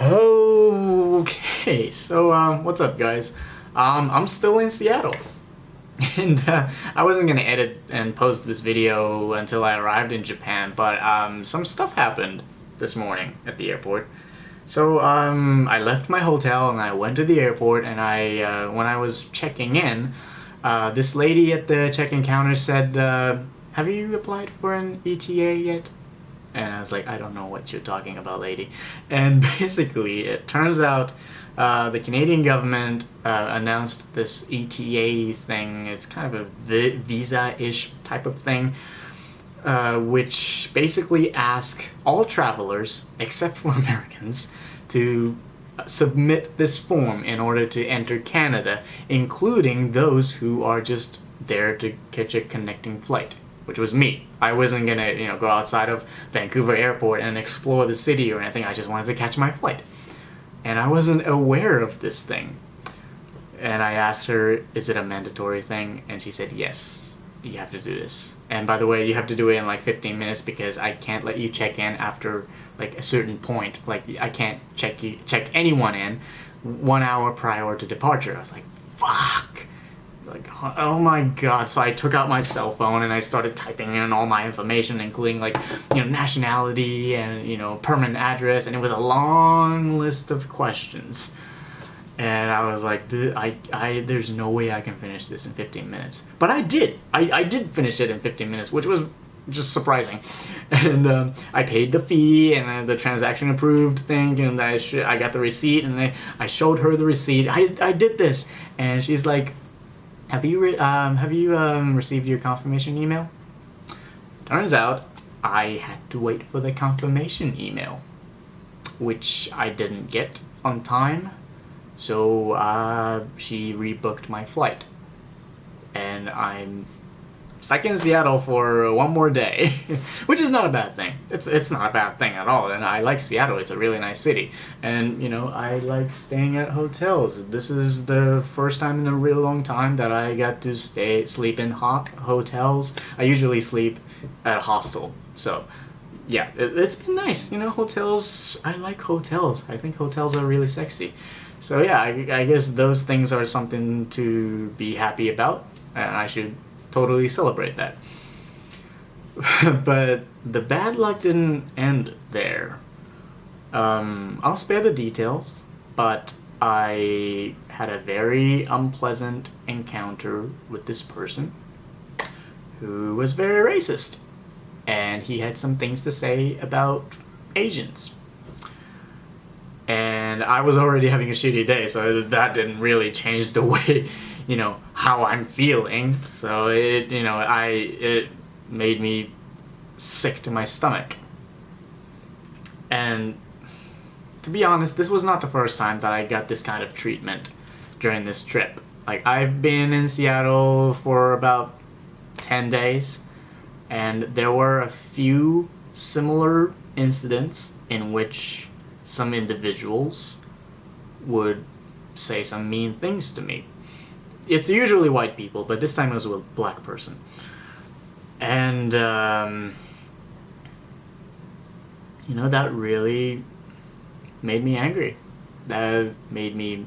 Okay, so what's up, guys? I'm still in Seattle, and I wasn't gonna edit and post this video until I arrived in Japan, but some stuff happened this morning at the airport. So I left my hotel and I went to the airport, and when I was checking in, this lady at the check-in counter said, "Have you applied for an ETA yet?" And I was like, I don't know what you're talking about, lady. And basically, it turns out the Canadian government announced this ETA thing. It's kind of a visa-ish type of thing, which basically asks all travelers, except for Americans, to submit this form in order to enter Canada, including those who are just there to catch a connecting flight, which was me. I wasn't gonna, go outside of Vancouver Airport and explore the city or anything. I just wanted to catch my flight. And I wasn't aware of this thing. And I asked her, is it a mandatory thing? And she said, yes, you have to do this. And by the way, you have to do it in like 15 minutes because I can't let you check in after like a certain point. Like I can't check anyone in 1 hour prior to departure. I was like, fuck. Like, oh my god. So I took out my cell phone and I started typing in all my information, including like, nationality and, permanent address, and it was a long list of questions. And I was like, there's no way I can finish this in 15 minutes. But I did. I did finish it in 15 minutes, which was just surprising. And I paid the fee and the transaction approved thing, and I got the receipt, and I showed her the receipt. I did this, and she's like, Have you received your confirmation email? Turns out I had to wait for the confirmation email, which I didn't get on time, so she rebooked my flight. And I'm stuck in Seattle for one more day, which is not a bad thing. It's not a bad thing at all, and I like Seattle. It's a really nice city, and I like staying at hotels. This is the first time in a real long time that I got to sleep in hotels. I usually sleep at a hostel, so yeah, it's been nice. Hotels. I like hotels. I think hotels are really sexy. So yeah, I guess those things are something to be happy about, and I should totally celebrate that. But the bad luck didn't end there. I'll spare the details, but I had a very unpleasant encounter with this person who was very racist, and he had some things to say about Asians. And I was already having a shitty day, so that didn't really change the way how I'm feeling. So it made me sick to my stomach. And to be honest, this was not the first time that I got this kind of treatment during this trip. Like, I've been in Seattle for about 10 days, and there were a few similar incidents in which some individuals would say some mean things to me. It's usually white people, but this time it was with a black person. And, that really made me angry. That made me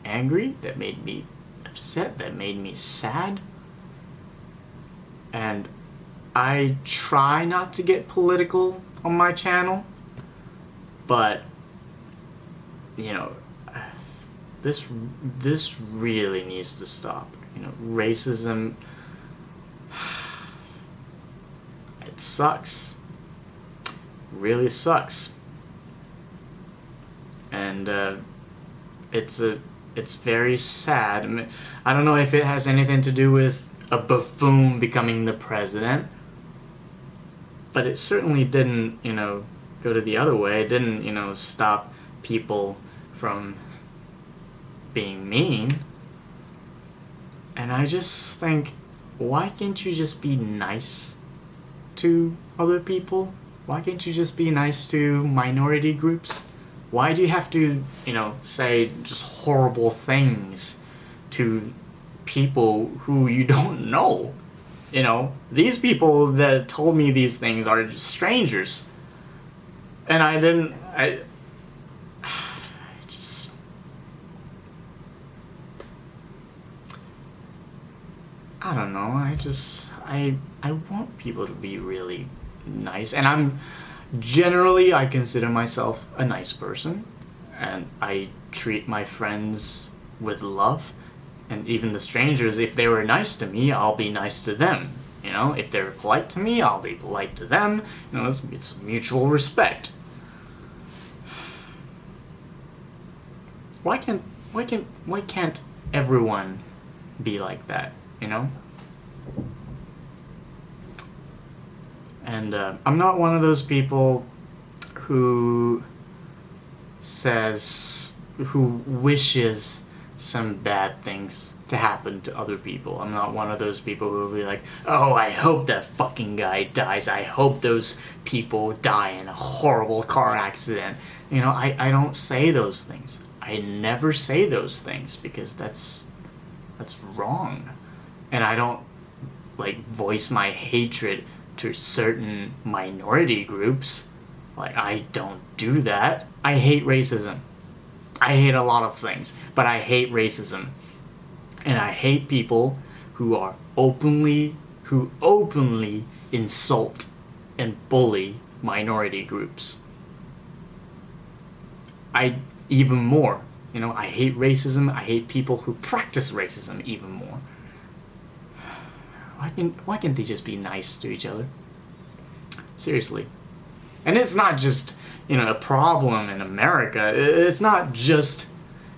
angry, that made me upset, that made me sad. And I try not to get political on my channel, but, this really needs to stop. Racism, it sucks. Really sucks. And it's very sad. I don't know if it has anything to do with a buffoon becoming the president, but it certainly didn't, go to the other way. It didn't, stop people from being mean. And I just think, why can't you just be nice to other people? Why can't you just be nice to minority groups? Why do you have to, say just horrible things to people who you don't know? These people that told me these things are strangers. And I I don't know. I want people to be really nice, and I consider myself a nice person, and I treat my friends with love, and even the strangers, if they were nice to me, I'll be nice to them. You know, if they're polite to me, I'll be polite to them. You know, it's mutual respect. Why can't everyone be like that? You know? And I'm not one of those people who wishes some bad things to happen to other people. I'm not one of those people who will be like, oh, I hope that fucking guy dies. I hope those people die in a horrible car accident. You know, I don't say those things. I never say those things because that's wrong. And I don't, like, voice my hatred to certain minority groups. Like, I don't do that. I hate racism. I hate a lot of things, but I hate racism. And I hate people who openly insult and bully minority groups. Even more, you know, I hate racism. I hate people who practice racism even more. Why can't they just be nice to each other? Seriously. And it's not just, you know, a problem in America. It's not just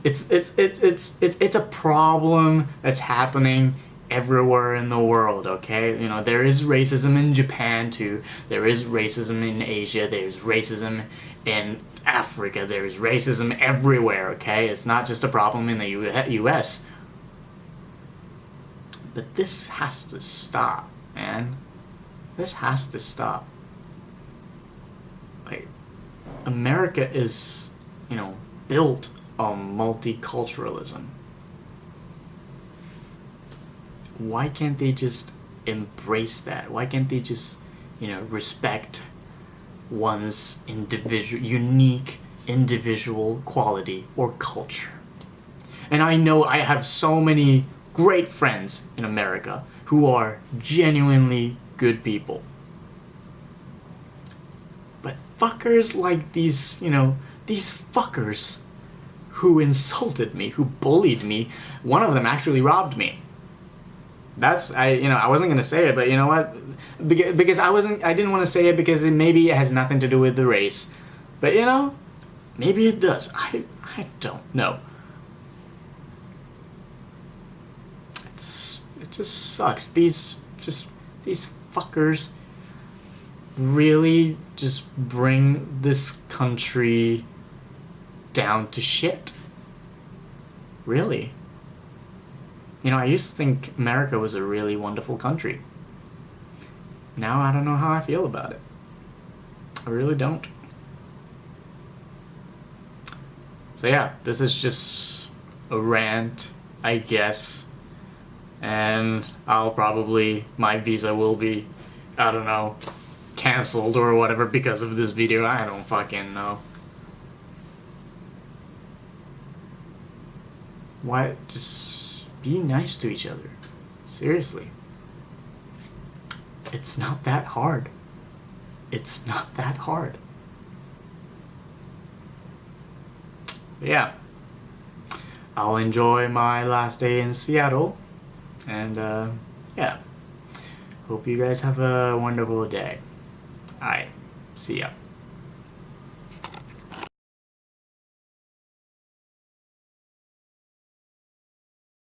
it's a problem that's happening everywhere in the world, okay? You know, there is racism in Japan too. There is racism in Asia. There's racism in Africa. There's racism everywhere, okay? It's not just a problem in the US. But this has to stop, man. This has to stop. Like, America is, you know, built on multiculturalism. Why can't they just embrace that? Why can't they just, you know, respect one's unique individual quality or culture? And I know I have so many great friends in America who are genuinely good people. But fuckers like these, you know, these fuckers who insulted me, who bullied me, one of them actually robbed me. I wasn't gonna say it, but you know what? Because I didn't want to say it because maybe it has nothing to do with the race. But you know, maybe it does. I don't know. It just sucks. These fuckers really just bring this country down to shit. Really. You know, I used to think America was a really wonderful country. Now I don't know how I feel about it. I really don't. So yeah, this is just a rant, I guess. And my visa will be, I don't know, canceled or whatever because of this video. I don't fucking know. Why? Just be nice to each other. Seriously. It's not that hard. It's not that hard. But yeah. I'll enjoy my last day in Seattle. And, yeah. Hope you guys have a wonderful day. Alright. See ya.